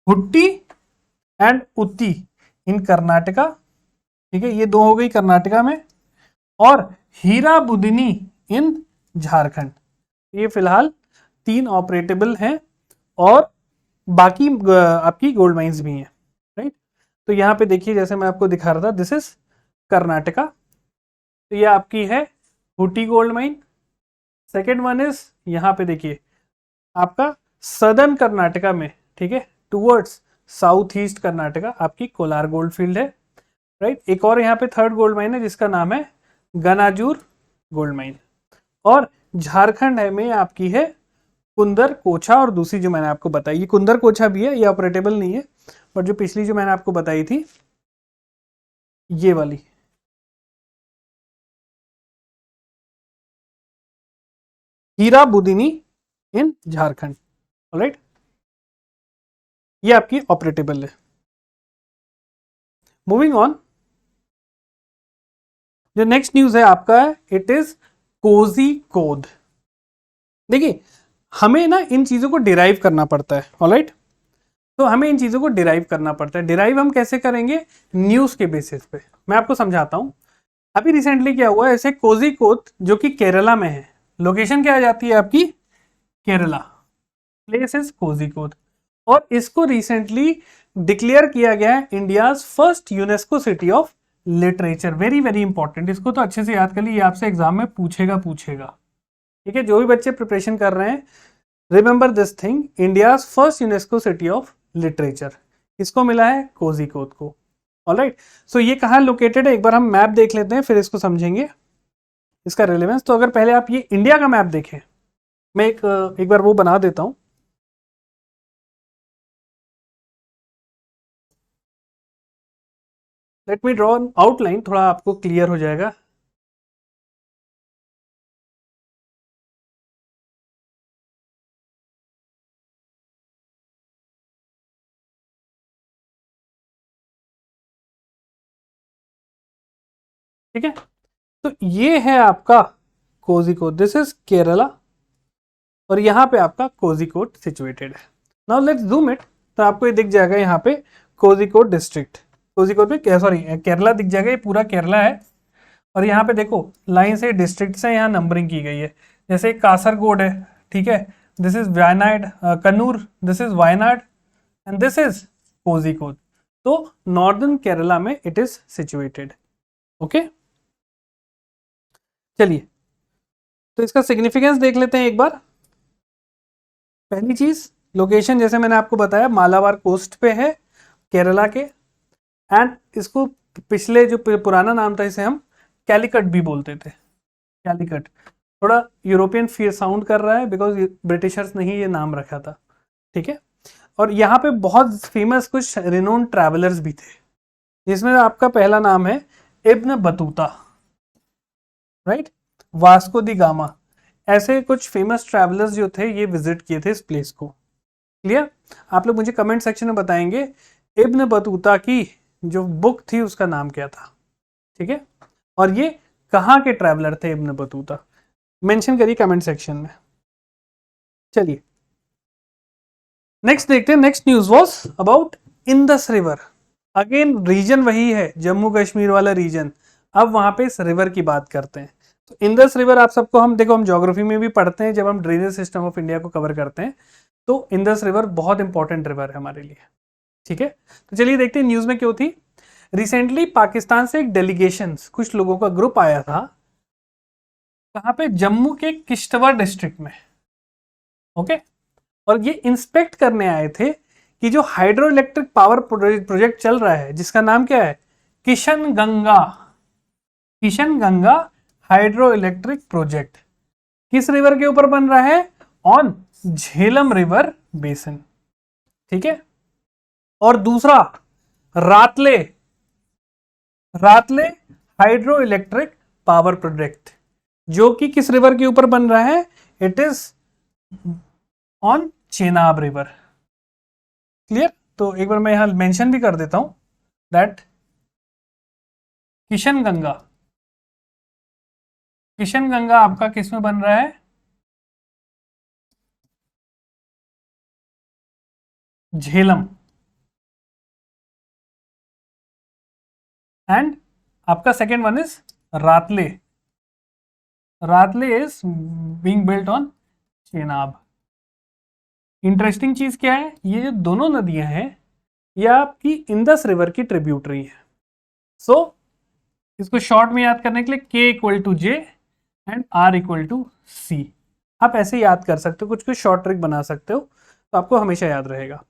हुट्टी एंड उत्ती इन कर्नाटका, ठीक है। ये 2 हो गई कर्नाटका में, और हीरा बुदिनी इन झारखंड। ये फिलहाल 3 ऑपरेटेबल हैं, और बाकी आपकी गोल्ड माइंस भी हैं, राइट। तो यहाँ पे देखिए जैसे मैं आपको दिखा रहा था, दिस इज कर्नाटका। तो ये आपकी है Hutti gold mine. Second one is यहाँ पे देखिए आपका सदर्न कर्नाटका में, ठीक है, टूवर्ड्स साउथ ईस्ट कर्नाटका आपकी कोलार गोल्ड फील्ड है, राइट। एक और यहाँ पे थर्ड गोल्ड माइन है जिसका नाम है गनाजूर गोल्ड माइन, और झारखंड है में आपकी है कुंदर कोछा, और दूसरी जो मैंने आपको बताई ये कुंदर कोछा भी है, ये ऑपरेटेबल नहीं है, बट जो पिछली जो मैंने आपको बताई थी ये वाली, हीरा बुदिनी इन झारखंड, ऑलराइट, ये आपकी ऑपरेटेबल है। मूविंग ऑन, जो नेक्स्ट न्यूज है आपका है, इट इज कोजी कोद। देखिए हमें ना इन चीजों को डिराइव करना पड़ता है, ऑलराइट। तो हमें इन चीजों को डिराइव करना पड़ता है। डिराइव हम कैसे करेंगे? न्यूज के बेसिस पे। मैं आपको समझाता हूं। अभी रिसेंटली क्या हुआ, ऐसे कोजी कोद जो कि केरला में है, लोकेशन क्या आ जाती है आपकी? केरला, प्लेस इज कोझिकोड, और इसको रिसेंटली डिक्लेयर किया गया है India first UNESCO city of literature. Very very important, इसको तो अच्छे से याद कर लीजिए, आपसे एग्जाम में पूछेगा, ठीक है। जो भी बच्चे प्रिपरेशन कर रहे हैं, remember this thing, India first UNESCO city of literature किसको मिला है? कोझिकोड को, ऑलराइट। सो ये कहाँ लोकेटेड है, एक बार हम मैप देख लेते हैं, फिर इसको समझेंगे इसका रेलेवेंस। तो अगर पहले आप ये इंडिया का मैप देखें, मैं एक बार वो बना देता हूं। लेट मी ड्रॉ आउटलाइन, थोड़ा आपको क्लियर हो जाएगा। ठीक है, तो ये है आपका कोझिकोड, दिस इज केरला, और यहाँ पे आपका कोझिकोड सिचुएटेड है। नाउ लेट्स जूम इट, तो आपको ये दिख जाएगा यहाँ पे कोझिकोड डिस्ट्रिक्ट, कोझिकोड पे सॉरी केरला दिख जाएगा, ये पूरा केरला है। और यहाँ पे देखो लाइन से डिस्ट्रिक्ट से यहाँ नंबरिंग की गई है, जैसे कासरगोड है, ठीक है, this is Wayanad, Kannur, this is Wayanad, and this is Kozhikode. तो नॉर्दर्न केरला में इट इज सिचुएटेड, ओके। चलिए तो इसका सिग्निफिकेंस देख लेते हैं एक बार। पहली चीज, लोकेशन जैसे मैंने आपको बताया मालाबार कोस्ट पे है केरला के, एंड इसको पिछले जो पुराना नाम था इसे हम कैलिकट भी बोलते थे, कैलिकट। थोड़ा यूरोपियन फील साउंड कर रहा है बिकॉज ब्रिटिशर्स ने ही ये नाम रखा था, ठीक है। और यहाँ पे बहुत फेमस कुछ रिनोन ट्रैवलर्स भी थे, जिसमें आपका पहला नाम है इब्न बतूता, राइट, वास्को दी गामा। ऐसे कुछ फेमस ट्रैवलर्स जो थे ये विजिट किए थे इस प्लेस को। क्लियर? आप लोग मुझे कमेंट सेक्शन में बताएंगे इब्न बतूता की जो बुक थी उसका नाम क्या था, ठीक है, और ये कहाँ के ट्रैवलर थे इब्न बतूता, मेंशन करिए कमेंट सेक्शन में। चलिए नेक्स्ट देखते हैं। Next news was about Indus river. Again region वही है, जम्मू कश्मीर वाला रीजन। अब वहां पे इस रिवर की बात करते हैं। तो इंदस रिवर आप सबको, हम देखो, हम ज्योग्राफी में भी पढ़ते हैं जब हम ड्रेनेज सिस्टम ऑफ इंडिया को कवर करते हैं, तो इंदस रिवर बहुत इंपॉर्टेंट रिवर है हमारे लिए, ठीक है। तो चलिए देखते हैं न्यूज में क्यों थी। रिसेंटली पाकिस्तान से एक डेलीगेशन, कुछ लोगों का ग्रुप आया था, कहाँ पे, जम्मू के किश्तवाड़ डिस्ट्रिक्ट में, ओके। और ये इंस्पेक्ट करने आए थे कि जो हाइड्रो इलेक्ट्रिक पावर प्रोजेक्ट चल रहा है, जिसका नाम क्या है, Kishan Ganga, Kishan Ganga hydro electric project, किस रिवर के ऊपर बन रहा है, ऑन झेलम रिवर बेसिन, ठीक है। और दूसरा रातले, रातले हाइड्रो इलेक्ट्रिक पावर प्रोजेक्ट, जो कि किस रिवर के ऊपर बन रहा है, it is on Chenab river. Clear? तो एक बार मैं यहां मेंशन भी कर देता हूं दैट किशन गंगा, किशन गंगा आपका किस में बन रहा है, झेलम, एंड आपका second one is रातले, रातले is being built on Chenab. Interesting चीज क्या है, ये जो दोनों नदियां हैं ये आपकी इंदस रिवर की ट्रिब्यूटरी है। सो इसको शॉर्ट में याद करने के लिए K equal to J and R equal to C, आप ऐसे याद कर सकते हो, कुछ कुछ शॉर्ट ट्रिक बना सकते हो, तो आपको हमेशा याद रहेगा।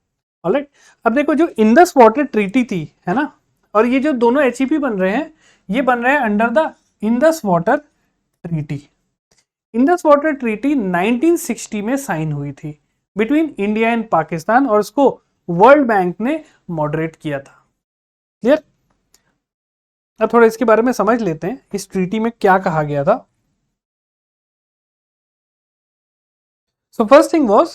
ऑलराइट, अब देखो जो इंदस वाटर ट्रीटी थी, है ना, और ये जो दोनों HEP बन रहे हैं, ये बन रहे हैं under the Indus water treaty. Indus water treaty 1960 में साइन हुई थी बिटवीन इंडिया एंड पाकिस्तान, और उसको वर्ल्ड बैंक ने मॉडरेट किया था। क्लियर? अब थोड़ा इसके बारे में समझ लेते हैं, इस ट्रीटी में क्या कहा गया था। सो फर्स्ट थिंग वाज,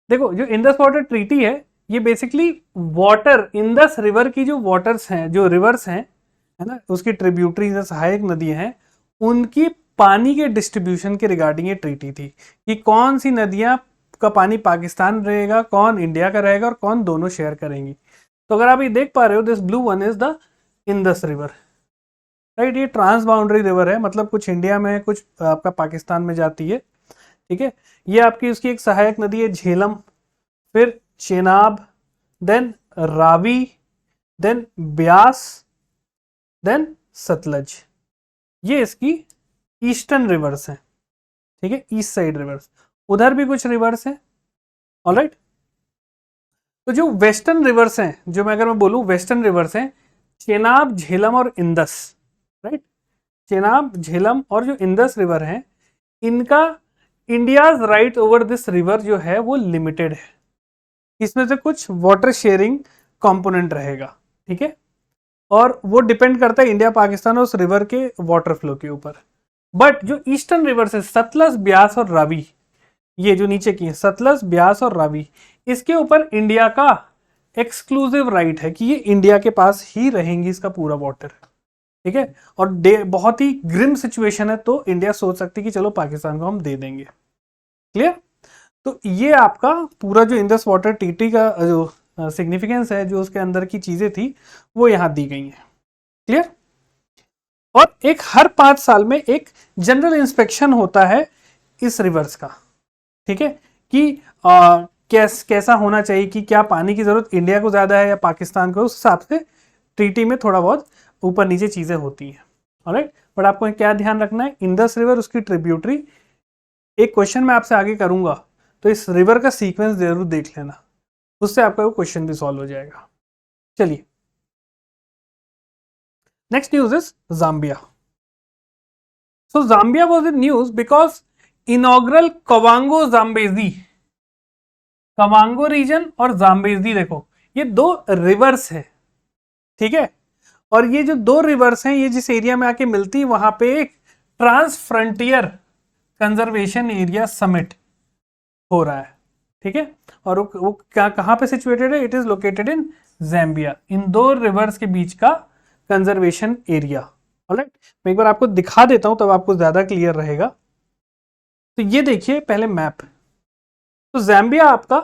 देखो जो इंदस वाटर ट्रीटी है, ये बेसिकली वाटर, इंदस रिवर की जो वाटर्स हैं, जो रिवर्स हैं, है ना, उसकी ट्रिब्यूटरी, सहायक नदियां हैं, उनकी पानी के डिस्ट्रीब्यूशन के रिगार्डिंग ये ट्रीटी थी कि कौन सी नदियां का पानी पाकिस्तान रहेगा, कौन इंडिया का रहेगा, और कौन दोनों शेयर करेंगी। तो अगर आप ये देख पा रहे हो, this blue one is the Indus river, right. ये ट्रांस बाउंड्री रिवर है, मतलब कुछ इंडिया में है, कुछ आपका पाकिस्तान में जाती है, ठीक है। ये आपकी उसकी एक सहायक नदी है झेलम, फिर Chenab, then Ravi, then Beas, then Sutlej. ये इसकी ईस्टर्न रिवर्स हैं, ठीक है, ईस्ट साइड रिवर्स। उधर भी कुछ रिवर्स हैं, ऑलराइट। तो जो वेस्टर्न रिवर्स हैं, जो मैं अगर मैं बोलूं वेस्टर्न रिवर्स हैं, चेनाब, झेलम और इंदस, राइट। चेनाब, झेलम और जो इंदस रिवर हैं, इनका India's right over this river जो है वो लिमिटेड है। इसमें से कुछ वाटर शेयरिंग कंपोनेंट रहेगा, ठीक है, और वो डिपेंड करता है इंडिया पाकिस्तान और उस रिवर के वाटर फ्लो के ऊपर। बट जो ईस्टर्न रिवर्स है, सतलज, ब्यास और रावी, ये जो नीचे की है सतलज, ब्यास और रावी, इसके ऊपर इंडिया का एक्सक्लूसिव राइट है कि ये इंडिया के पास ही रहेंगी, इसका पूरा वाटर, ठीक है। और बहुत ही ग्रिम सिचुएशन है, तो इंडिया सोच सकती है कि चलो पाकिस्तान को हम दे देंगे। क्लियर? तो ये आपका पूरा जो इंदस वाटर ट्रीटी का जो सिग्निफिकेंस है, जो उसके अंदर की चीजें थी, वो यहां दी गई हैं। क्लियर? और एक हर 5 साल में एक जनरल इंस्पेक्शन होता है इस रिवर्स का, ठीक है, कि कैसा होना चाहिए, कि क्या पानी की जरूरत इंडिया को ज्यादा है या पाकिस्तान को, उस हिसाब से ट्रीटी में थोड़ा बहुत ऊपर नीचे चीजें होती हैं। ऑलराइट, बट आपको क्या ध्यान रखना है, इंदस रिवर, उसकी ट्रिब्यूटरी, एक क्वेश्चन मैं आपसे आगे करूंगा, तो इस रिवर का सीक्वेंस जरूर देख लेना, उससे आपका वो क्वेश्चन भी सॉल्व हो जाएगा। चलिए next news is Zambia. So Zambia was in news because inaugural Kavango Zambezi Kavango region और जाम्बेजी, देखो ये दो रिवर्स है, ठीक है। और ये जो दो रिवर्स हैं, ये जिस एरिया में आके मिलती है वहां पे एक trans frontier conservation area summit हो रहा है, ठीक है। और वो क्या कहां पे सिचुएटेड है? It is located in Zambia, in दो रिवर्स के बीच का कंजर्वेशन एरिया। ऑलराइट, मैं एक बार आपको दिखा देता हूं तब आपको ज्यादा क्लियर रहेगा। तो ये देखिए पहले मैप। तो जैम्बिया आपका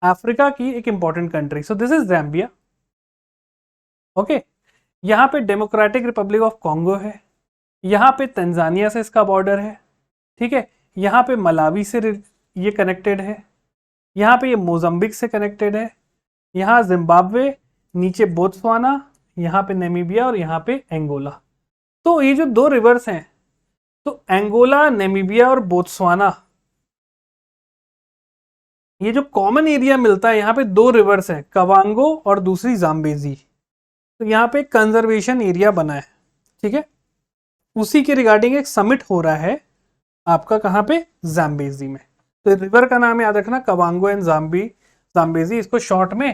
अफ्रीका की एक important country, so this is Zambia, okay. यहां पे डेमोक्रेटिक रिपब्लिक ऑफ कॉन्गो है, यहां पे तंजानिया से इसका बॉर्डर है, ठीक है। यहां पे मलावी से ये कनेक्टेड है, यहां पे ये मोजाम्बिक से कनेक्टेड है, यहां जिम्बाब्वे, नीचे बोत्सवाना, यहां पे नेमीबिया और यहां पे एंगोला। तो ये जो दो रिवर्स हैं, तो एंगोला, नेमीबिया और बोत्सवाना, ये जो कॉमन एरिया मिलता है, यहां पे दो रिवर्स हैं, कवांगो और दूसरी जाम्बेजी। तो यहां पे कंजर्वेशन एरिया बना है, ठीक है। उसी के रिगार्डिंग एक समिट हो रहा है आपका कहां पे? जाम्बेजी में। तो रिवर का नाम याद रखना, कवांगो एंड जाम्बेजी। इसको शॉर्ट में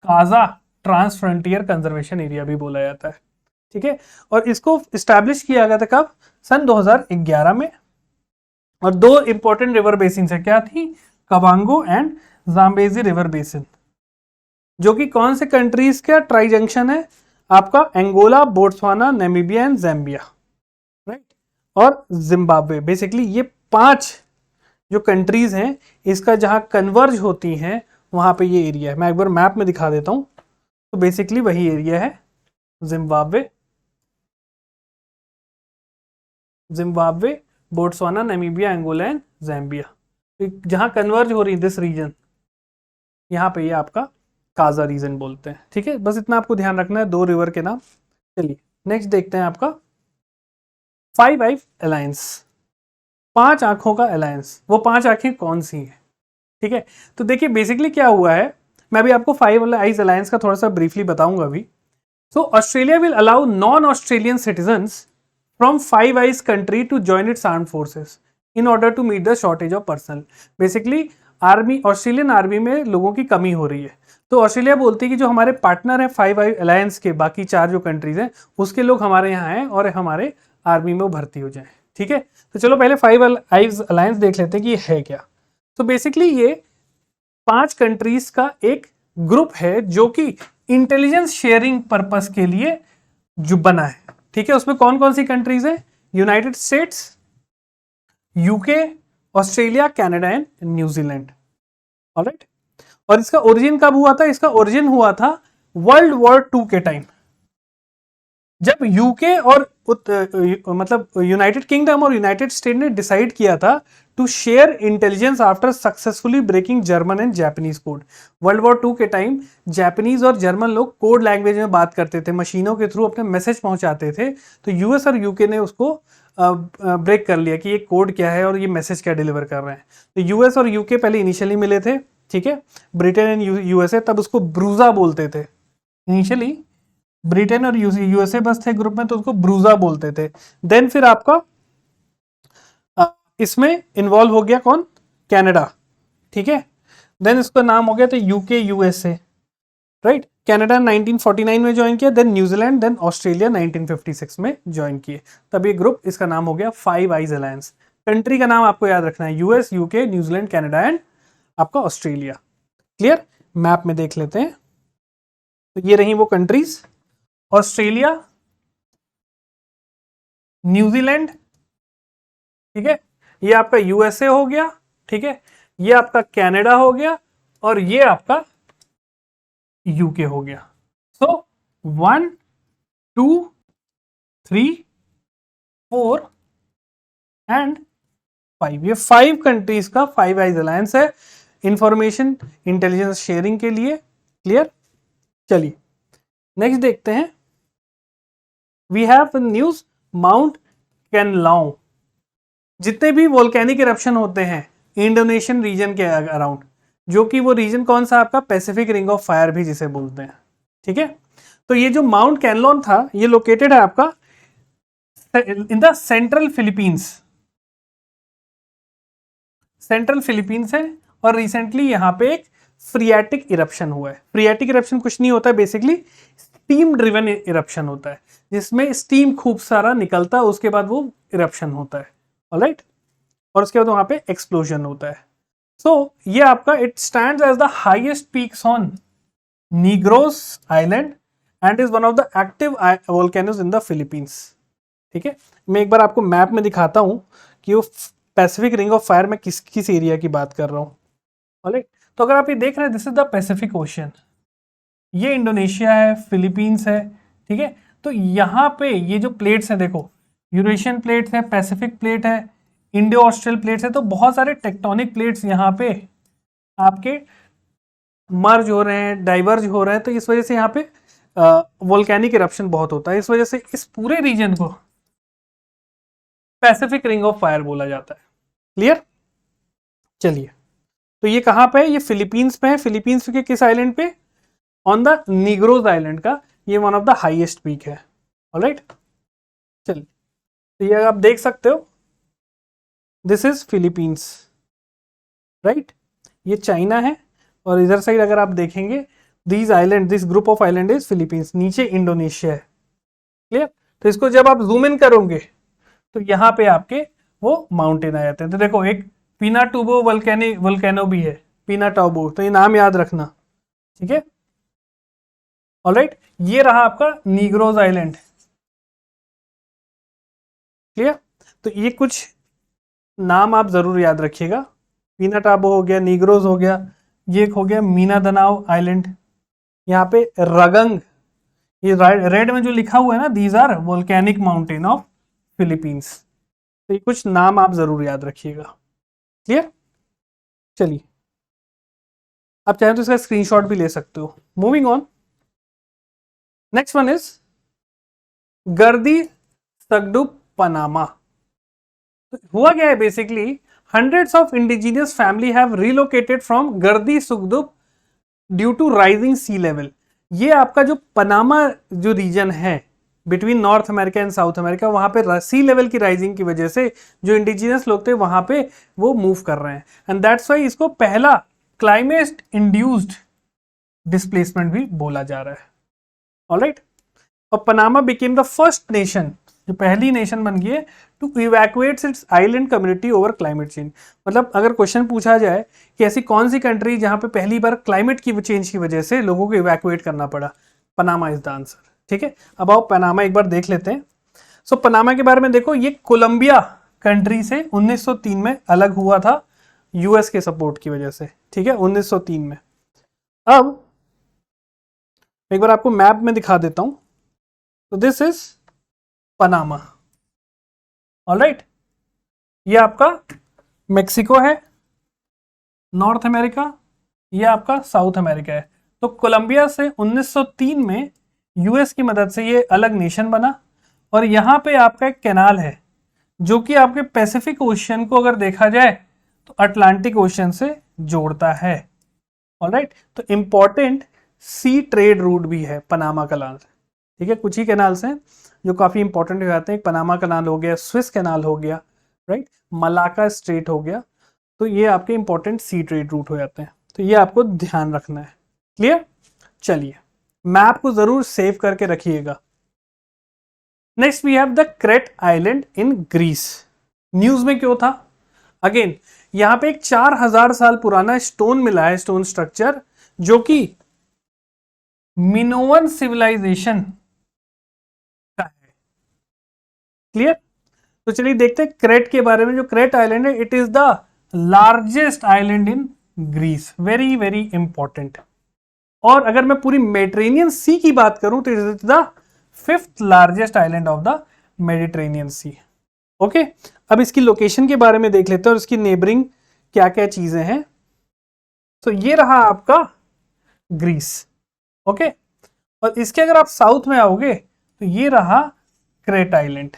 KAZA trans frontier conservation area भी बोला जाता है, ठीक है। और इसको स्टैब्लिश किया गया था कब? सन 2011 में। और दो इंपॉर्टेंट रिवर बेसिन है, क्या थी? कवांगो एंड जाम्बेजी रिवर बेसिन, जो कि कौन से कंट्रीज का ट्राई जंक्शन है? आपका Angola, Botswana, Namibia and Zambia, right, और जिम्बाब्वे। बेसिकली ये 5 जो कंट्रीज हैं, इसका जहां कन्वर्ज होती हैं वहां पे ये एरिया है। मैं एक बार मैप में दिखा देता हूं। तो बेसिकली वही एरिया है, Zimbabwe, Botswana, Namibia, Angola and Zambia, जहां कन्वर्ज हो रही दिस रीजन, यहाँ पे ये आपका काजा रीजन बोलते हैं, ठीक है। बस इतना आपको ध्यान रखना है, दो रिवर के नाम। चलिए नेक्स्ट देखते हैं आपका 5 आइज अलायंस, 5 आंखों का अलायंस। वो 5 आंखें कौन सी हैं, ठीक है। तो देखिए बेसिकली क्या हुआ है, मैं अभी आपको 5 आइज अलायंस का थोड़ा सा ब्रीफली बताऊंगा अभी। So Australia will allow non Australian citizens from 5 eyes country to join its armed forces in order to meet the shortage of personal. Basically army, Australian army में लोगों की कमी हो रही है, तो ऑस्ट्रेलिया बोलती है कि जो हमारे पार्टनर हैं 5 आइज अलायंस के, बाकी 4 जो कंट्रीज हैं उसके लोग हमारे यहाँ हैं और हमारे आर्मी में वो भर्ती हो जाए, ठीक है। तो चलो पहले 5 आइज अलायंस देख लेते हैं कि ये है क्या। तो बेसिकली ये 5 कंट्रीज का एक ग्रुप है जो कि इंटेलिजेंस शेयरिंग पर्पस के लिए जो बना है, ठीक है। उसमें कौन कौन सी कंट्रीज है? United states, UK, Australia, Canada and New Zealand, alright. और इसका ओरिजिन कब हुआ था? इसका ओरिजिन हुआ था वर्ल्ड वॉर 2 के टाइम, जब यूके और मतलब यूनाइटेड किंगडम और यूनाइटेड स्टेट ने डिसाइड किया था to share intelligence after successfully breaking German and Japanese code. World war 2 के टाइम जापानीज और जर्मन लोग कोड लैंग्वेज में बात करते थे, मशीनों के थ्रू अपने मैसेज पहुंचाते थे। तो यूएस और यूके ने उसको ब्रेक कर लिया कि ये कोड क्या है और ये मैसेज क्या डिलीवर कर रहे हैं। तो यूएस और यूके पहले इनिशियली मिले थे, ठीक है, ब्रिटेन एंड यूएसए, तब उसको ब्रूजा बोलते थे। इनिशियली ब्रिटेन और यूएसए बस थे ग्रुप में, तो उसको ब्रूजा बोलते थे। देन फिर आपका इसमें इन्वॉल्व हो गया कौन? कनाडा, ठीक है। देन इसका नाम हो गया तो यूके यूएसए, राइट। कनाडा 1949 में ज्वाइन किया, देन न्यूजीलैंड, देन ऑस्ट्रेलिया 1956 में ज्वाइन किए। तब ये ग्रुप, इसका नाम हो गया 5 आइज अलायंस। कंट्री का नाम आपको याद रखना है, US, UK, New Zealand, Canada and आपका ऑस्ट्रेलिया। क्लियर? मैप में देख लेते हैं। तो ये रही वो कंट्रीज, ऑस्ट्रेलिया, न्यूजीलैंड, ठीक है, ये आपका यूएसए हो गया, ठीक है, ये आपका कनाडा हो गया और ये आपका यूके हो गया। सो 1 2 3 4 एंड 5, ये 5 कंट्रीज का 5 आइज अलायंस है इंफॉर्मेशन इंटेलिजेंस शेयरिंग के लिए। क्लियर? चलिए नेक्स्ट देखते हैं। We have news Mount Kanlaon. जितने भी वोल्केनिक इरप्शन होते हैं इंडोनेशियन रीजन के अराउंड, जो कि वो रीजन कौन सा आपका? पैसिफिक रिंग ऑफ फायर भी जिसे बोलते हैं, ठीक है। तो ये जो माउंट कैनलॉन था, ये लोकेटेड है आपका in the central Philippines, central Philippines है। और रिसेंटली यहाँ पे एक फ्रियाटिक इरप्शन हुआ है। फ्रियाटिक इरप्शन कुछ नहीं होता है, बेसिकली स्टीम ड्रिवन इरप्शन होता है, जिसमें स्टीम खूब सारा निकलता है, उसके बाद वो इरप्शन होता है। ऑलराइट, और उसके बाद वहां पे एक्सप्लोजन होता है। सो ये आपका it stands as the highest peaks on Negros island and is one of the active volcanoes in the Philippines. ठीक है, मैं एक बार आपको मैप में दिखाता हूं कि वो पैसिफिक रिंग ऑफ फायर में किस किस एरिया की बात कर रहा हूं। ऑलराइट, तो अगर आप ये देख रहे हैं, this is the Pacific ocean, ये इंडोनेशिया है, फिलीपींस है। ठीक है, तो यहाँ पे ये जो प्लेट्स हैं, देखो यूरेशियन प्लेट्स है, पैसिफिक प्लेट है, इंडो ऑस्ट्रेल प्लेट्स है, तो बहुत सारे टेक्टोनिक प्लेट्स यहाँ पे आपके मर्ज हो रहे हैं, डाइवर्ज हो रहे हैं, तो इस वजह से यहाँ पे वोल्केनिक इरप्शन बहुत होता है। इस वजह से इस पूरे रीजन को पैसिफिक रिंग ऑफ फायर बोला जाता है। क्लियर? चलिए, तो ये कहां पे है? ये फिलीपींस पे है। फिलीपींस के किस आइलैंड पे? ऑन द निग्रोज आइलैंड का ये one of the highest peak है। ऑलराइट, चलिए, तो ये आप देख सकते हो, दिस इज फिलीपींस, राइट, ये चाइना है, और इधर साइड अगर आप देखेंगे, this island, this group of island is Philippines, नीचे इंडोनेशिया है। क्लियर? तो इसको जब आप जूम इन करोगे तो यहाँ पे आपके वो माउंटेन आ जाते हैं। तो देखो, एक पिनाटुबो वोल्केनो भी है, पिनाटुबो, तो ये नाम याद रखना। ठीक है, ऑलराइट, ये रहा आपका नीग्रोज आइलैंड। क्लियर? तो ये कुछ नाम आप जरूर याद रखिएगा, पिनाटाबो हो गया, नीग्रोज हो गया, ये एक हो गया मीनादनाव आइलैंड, यहाँ पे रगंग, ये रेड में जो लिखा हुआ है ना, these are volcanic mountain of Philippines. तो ये कुछ नाम आप जरूर याद रखिएगा। क्लियर? चलिए, आप चाहें तो इसका स्क्रीनशॉट भी ले सकते हो। Moving on, next one is Gardi Sugdub Panama. तो हुआ क्या है, basically hundreds of indigenous family have relocated from Gardi Sugdub due to rising sea level. ये आपका जो पनामा जो रीजन है between North America and South America, वहां पे सी लेवल की राइजिंग की वजह से जो इंडिजिनियस लोग थे वहां पे वो मूव कर रहे हैं, एंड दैट्स वाई इसको पहला क्लाइमेट इंड्यूस्ड डिस्प्लेसमेंट भी बोला जा रहा है। ऑलराइट, और Panama became the first nation, जो पहली नेशन बन गई है to evacuate its island community over climate change. मतलब अगर क्वेश्चन पूछा जाए कि ऐसी कौन सी कंट्री जहां पे पहली बार क्लाइमेट की चेंज की वजह से लोगों को इवैक्यूएट करना पड़ा, पनामा इज द आंसर। ठीक है, अब आओ पनामा एक बार देख लेते हैं। सो पनामा के बारे में देखो, ये कोलंबिया कंट्री से 1903 में अलग हुआ था यूएस के सपोर्ट की वजह से। ठीक है, 1903 में। अब एक बार आपको मैप में दिखा देता हूं, तो दिस इज पनामा। ऑलराइट, ये आपका मेक्सिको है, नॉर्थ अमेरिका, ये आपका साउथ अमेरिका है। तो कोलंबिया से 1903 में यूएस की मदद से ये अलग नेशन बना, और यहां पे आपका एक कैनाल है जो कि आपके पैसिफिक ओशियन को अगर देखा जाए तो अटलांटिक ओशियन से जोड़ता है। ऑलराइट, तो इंपॉर्टेंट सी ट्रेड रूट भी है पनामा कैनाल। ठीक है, कुछ ही कैनाल्स हैं जो काफी इंपॉर्टेंट हो जाते हैं। पनामा कैनाल हो गया, स्विस कैनाल हो गया, राइट, मलाका स्ट्रेट हो गया, तो ये आपके इंपॉर्टेंट सी ट्रेड रूट हो जाते हैं। तो ये आपको ध्यान रखना है। क्लियर? चलिए, मैप को जरूर सेव करके रखिएगा। Next we have the Crete island in Greece. News में क्यों था? अगेन यहां पे एक 4000 साल पुराना स्टोन मिला है, स्टोन स्ट्रक्चर, जो कि मिनोवन सिविलाइजेशन का है। क्लियर? तो चलिए देखते हैं क्रेट के बारे में। जो क्रेट आइलैंड है, it is the largest island in Greece, very very important. और अगर मैं पूरी मेडिटेरेनियन सी की बात करूं तो it is the 5th largest island of the Mediterranean sea. Okay, अब इसकी लोकेशन के बारे में देख लेते हैं और इसकी नेबरिंग क्या क्या चीजें हैं। तो ये रहा आपका ग्रीस। ओके, और इसके अगर आप साउथ में आओगे तो ये रहा क्रेट आइलैंड।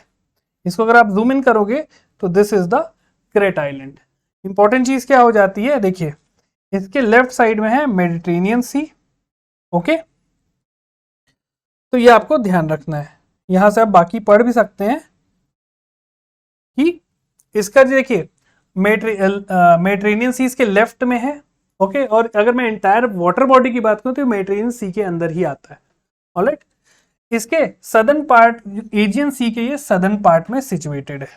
इसको अगर आप जूम इन करोगे तो this is the Crete island. Important चीज क्या हो जाती है, देखिए इसके लेफ्ट साइड में है मेडिटेरेनियन सी। ओके, तो ये आपको ध्यान रखना है। यहां से आप बाकी पढ़ भी सकते हैं कि इसका देखिए मेडिटेरेनियन सी इसके लेफ्ट में है, ओके। और अगर मैं एंटायर वाटर बॉडी की बात करूं तो मेडिटेरेनियन सी के अंदर ही आता है, ऑलराइट। इसके सदर्न पार्ट, एजियन सी के ये सदर्न पार्ट में सिचुएटेड है।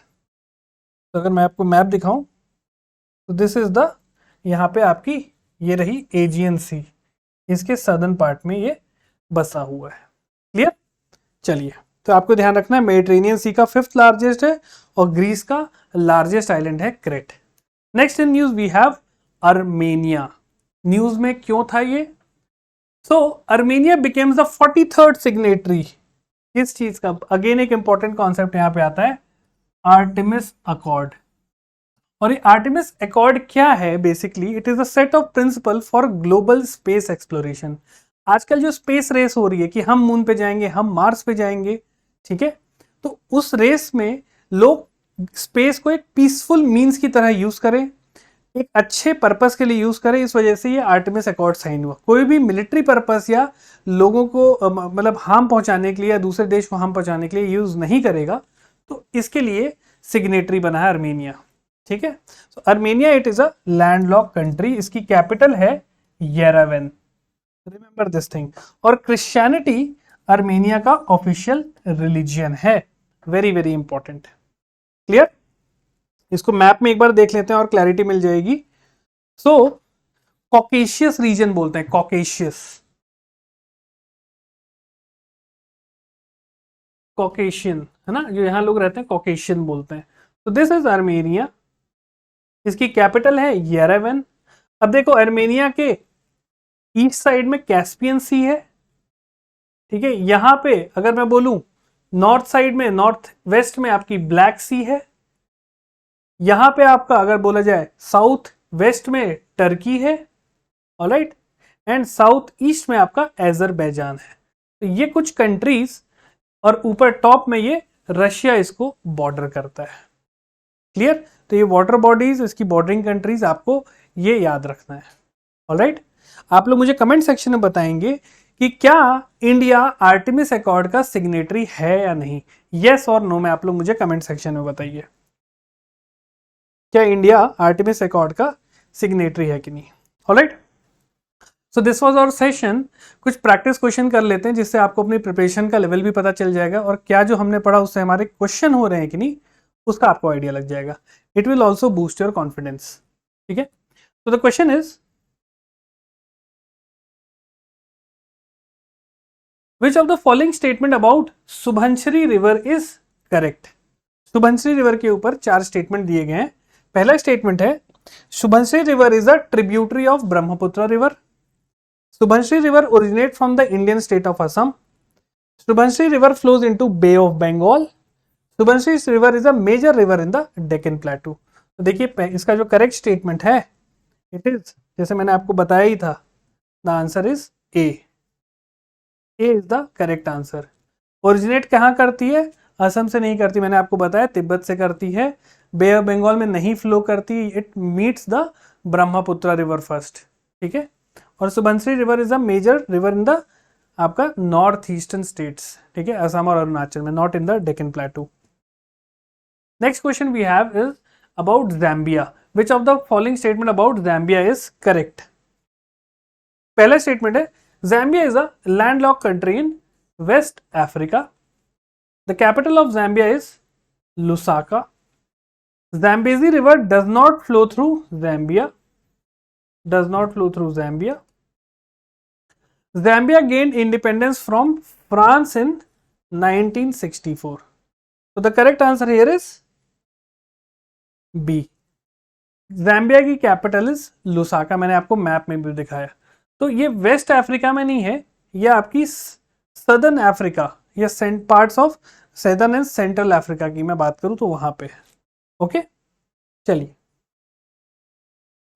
तो अगर मैं आपको मैप दिखाऊं तो दिस इज द, यहाँ पे आपकी ये रही एजियन सी, इसके सदर्न पार्ट में ये बसा हुआ है। क्लियर? चलिए, तो आपको ध्यान रखना है मेडिटेरेनियन सी का 5th लार्जेस्ट है और ग्रीस का लार्जेस्ट आइलैंड है Crete. Next in news we have Armenia. News में क्यों था ये? So Armenia becomes the 43rd signatory. किस चीज का? अगेन एक इंपॉर्टेंट कॉन्सेप्ट यहां पे आता है, आर्टेमिस अकॉर्ड। और ये आर्टेमिस अकॉर्ड क्या है? Basically it is a set of principle for global space exploration. आजकल जो स्पेस रेस हो रही है कि हम मून पे जाएंगे, हम मार्स पे जाएंगे, ठीक है, तो उस रेस में लोग स्पेस को एक पीसफुल मींस की तरह यूज करें, एक अच्छे पर्पस के लिए यूज करें। इस वजह से ये आर्टेमिस अकॉर्ड साइन हुआ। कोई भी मिलिट्री पर्पस या लोगों को मतलब हार्म पहुंचाने के लिए या दूसरे देश को हार्म पहुंचाने के लिए यूज नहीं करेगा, तो इसके लिए सिग्नेटरी बना है अर्मेनिया, ठीक है। So Armenia it is a landlocked country, इसकी कैपिटल है येरेवन, रिमेंबर दिस थिंग। और क्रिश्चियनिटी अर्मेनिया का ऑफिशियल रिलीजियन है, वेरी वेरी इंपॉर्टेंट। क्लियर? इसको मैप में एक बार देख लेते हैं और क्लैरिटी मिल जाएगी। सो कॉकेशियस रीजन बोलते हैं, कॉकेशियस, कॉकेशियन है ना, जो यहां लोग रहते हैं कॉकेशियन बोलते हैं। तो दिस इज अर्मेनिया, इसकी कैपिटल है येरेवन। अब देखो अर्मेनिया के ईस्ट साइड में कैस्पियन सी है, ठीक है। यहां पे अगर मैं बोलूं नॉर्थ साइड में, नॉर्थ वेस्ट में आपकी ब्लैक सी है। यहां पे आपका अगर बोला जाए साउथ वेस्ट में टर्की है, ऑलराइट, एंड साउथ ईस्ट में आपका अजरबैजान है। तो ये कुछ कंट्रीज, और ऊपर टॉप में ये रशिया इसको बॉर्डर करता है। क्लियर? तो ये वाटर बॉडीज, इसकी बॉर्डरिंग कंट्रीज, आपको ये याद रखना है, ऑलराइट। आप लोग मुझे कमेंट सेक्शन में बताएंगे कि क्या इंडिया आर्टेमिस अकॉर्ड का सिग्नेटरी है या नहीं। यस और नो में आप लोग मुझे कमेंट सेक्शन में बताइए, क्या इंडिया आर्टेमिस अकॉर्ड का सिग्नेटरी है कि नहीं, alright. So this was our session. कुछ प्रैक्टिस क्वेश्चन कर लेते हैं जिससे आपको अपनी प्रिपरेशन का लेवल भी पता चल जाएगा और क्या जो हमने पढ़ा उससे हमारे क्वेश्चन हो रहे हैं कि नहीं उसका आपको आइडिया लग जाएगा। It will also boost your confidence, ठीक है। तो the question is, which of the following statement about Subansiri river is correct? Subansiri river के ऊपर 4 स्टेटमेंट दिए गए हैं। पहला स्टेटमेंट है Subansiri river is a tributary of Brahmaputra river. Subansiri river originate from the Indian state of Assam. Subansiri river flows into bay of Bengal. Subansiri river is a major river in the Deccan plateau. तो देखिए इसका जो करेक्ट स्टेटमेंट है, इट इज, जैसे मैंने आपको बताया ही था, the answer is A. A is the correct answer. Originate कहाँ करती है? असम से नहीं करती, मैंने आपको बताया तिब्बत से करती है। बे ऑफ बंगाल में नहीं फ्लो करती, it meets the Brahmaputra river first, ठीक है। और Subansiri river is a major river in the आपका नॉर्थ ईस्टर्न स्टेट्स, ठीक है, असम और अरुणाचल में, not in the Deccan plateau. Next question we have is about Zambia. Which of the following statement about Zambia is correct? पहला स्टेटमेंट है Zambia is a landlocked country in West Africa. The capital of Zambia is Lusaka. Zambezi River does not flow through Zambia. Does not flow through Zambia. Zambia gained independence from France in 1964. So the correct answer here is B. Zambia की कैपिटल इज लुसाका, मैंने आपको मैप में भी दिखाया। तो ये वेस्ट अफ्रीका में नहीं है, ये आपकी सदर्न अफ्रीका या parts of southern and central Africa की मैं बात करूं तो वहां पे है, ओके। चलिए,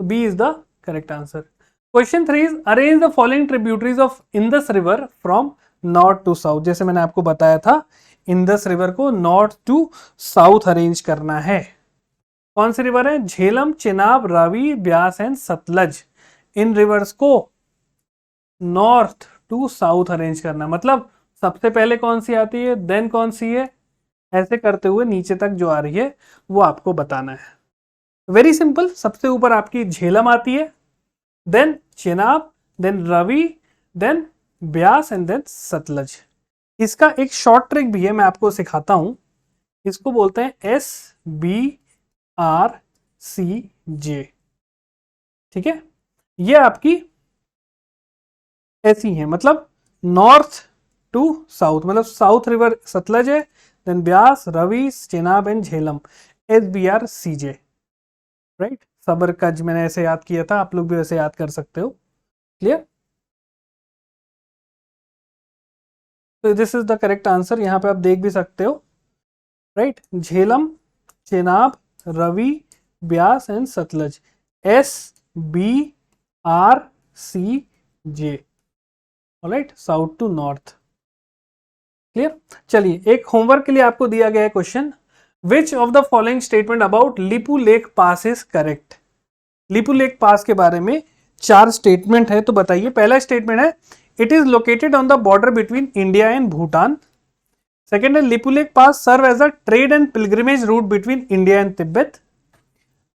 तो B is the correct answer. Question 3 is arrange the following tributaries of Indus river from north to south. जैसे मैंने आपको बताया था, इंडस रिवर को नॉर्थ टू साउथ अरेंज करना है। कौन सी रिवर है? झेलम, चिनाब, रावी, ब्यास एंड सतलज। इन रिवर्स को नॉर्थ टू साउथ अरेंज करना, मतलब सबसे पहले कौन सी आती है, देन कौन सी है, ऐसे करते हुए नीचे तक जो आ रही है वो आपको बताना है, वेरी सिंपल, सबसे ऊपर आपकी झेलम आती है, then Chenab, then Ravi, then Beas and then Sutlej. इसका एक शॉर्ट ट्रिक भी है, मैं आपको सिखाता हूं। इसको बोलते हैं SBRCJ। ठीक है, ये आपकी ऐसी है, मतलब नॉर्थ टू साउथ, मतलब साउथ रिवर सतलज है, then Beas, Ravi, Chenab and Jhelum, SBRCJ। Right, सबरकज मैंने ऐसे याद किया था, आप लोग भी वैसे याद कर सकते हो। क्लियर? तो this is the correct answer, यहां पे आप देख भी सकते हो। Right, Jhelum, Chenab, Ravi, Beas and Sutlej, SBRCJ। Alright, south to north. Clear? चलिए, एक होमवर्क के लिए आपको दिया गया है question, which of the following statement about Lipu lake pass is correct. Lipu lake pass के बारे में 4 स्टेटमेंट है, तो बताइए। पहला स्टेटमेंट है, it is located on the border between India and Bhutan. Second है, Lipu lake pass serve as a trade and pilgrimage route between India and Tibet.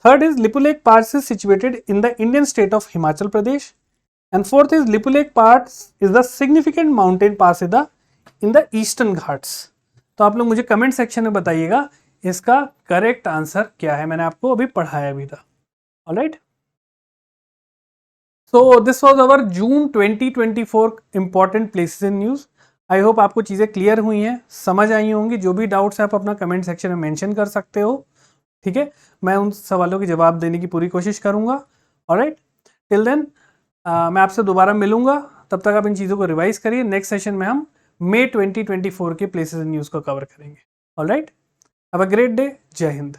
Third is, Lipu lake pass is situated in the Indian state of Himachal Pradesh. And fourth is, Lipu lake pass is the significant mountain pass in the eastern Ghats. तो आप लोग मुझे कमेंट सेक्शन में बताइएगा इसका करेक्ट आंसर क्या है, मैंने आपको अभी पढ़ाया भी था। Alright, so this was our June 2024 important places in news. I hope आपको चीजें क्लियर हुई हैं, समझ आई होंगी। जो भी डाउट्स है आप अपना कमेंट सेक्शन में मेंशन कर सकते हो। ठीक है, मैं उन सवालों के जवाब देने की पूरी कोशिश करूंगा। ऑलराइट, टिल देन मैं आपसे दोबारा मिलूंगा, तब तक आप इन चीज़ों को रिवाइज करिए। नेक्स्ट सेशन में हम मई 2024 के प्लेसेस इन न्यूज़ को कवर करेंगे। Alright, have a great day, जय हिंद।